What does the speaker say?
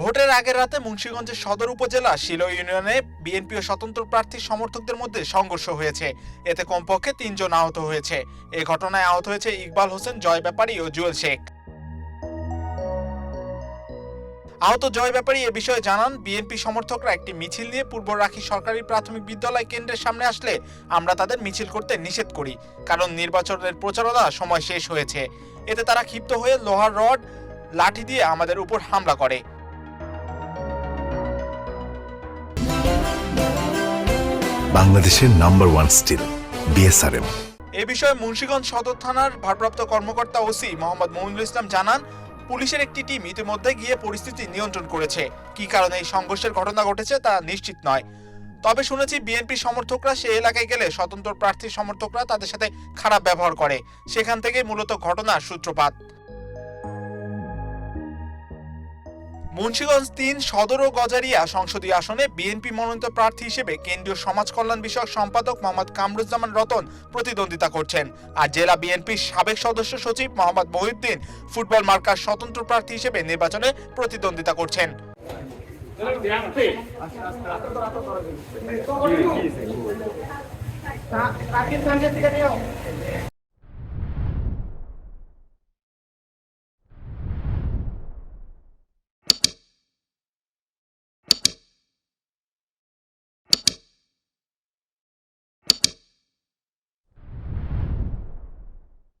ভোটের আগের রাতে মুন্সিগঞ্জের সদর উপজেলা শিলো ইউনিয়নে বিএনপি ও স্বতন্ত্র প্রার্থী সমর্থকদের মধ্যে সংঘর্ষ হয়েছে। এতে কমপক্ষে ৩ জন আহত হয়েছে। এ ঘটনায় আহত হয়েছে ইকবাল হোসেন, জয় ব্যাপারী ও জুয়েল শেখ। আহত জয় ব্যাপারী এ বিষয়ে জানান, বিএনপি সমর্থকরা একটি মিছিল নিয়ে পূর্বরাখী সরকারি প্রাথমিক বিদ্যালয় কেন্দ্রের সামনে আসলে আমরা তাদের মিছিল করতে নিষেধ করি, কারণ নির্বাচনের প্রচারণা সময় শেষ হয়েছে। এতে তারা ক্ষিপ্ত হয়ে লোহার রড, লাঠি দিয়ে আমাদের উপর হামলা করে। বাংলাদেশের নাম্বার 1 স্টিল বিএসআরএম। এ বিষয়ে মুন্সিগঞ্জ সদর থানার ভারপ্রাপ্ত কর্মকর্তা ওসি মোহাম্মদ মমিনুল ইসলাম জানান, পুলিশের একটি টিম ইতিমধ্যে গিয়ে পরিস্থিতি নিয়ন্ত্রণ করেছে। কি কারণে এই সংঘর্ষের ঘটনা ঘটেছে তা নিশ্চিত নয়। তবে শুনেছি বিএনপি সমর্থকরা সেই এলাকায় গেলে স্বতন্ত্র প্রার্থী সমর্থকরা তাদের সাথে খারাপ ব্যবহার করে। সেখান থেকে মূলত ঘটনার সূত্রপাত। মুন্সিগঞ্জ ৩ সদর ও গজারিয়া সংসদীয় আসনে বিএনপি মনোনীত প্রার্থী হিসেবে কেন্দ্রীয় সমাজ কল্যাণ বিষয়ক সম্পাদক মোহাম্মদ কামরুজ্জামান রতন প্রতিদ্বন্দ্বিতা করছেন। আর জেলা বিএনপির সাবেক সদস্য সচিব মোহাম্মদ মহিউদ্দিন ফুটবল মার্কার স্বতন্ত্র প্রার্থী হিসেবে নির্বাচনে প্রতিদ্বন্দ্বিতা করছেন।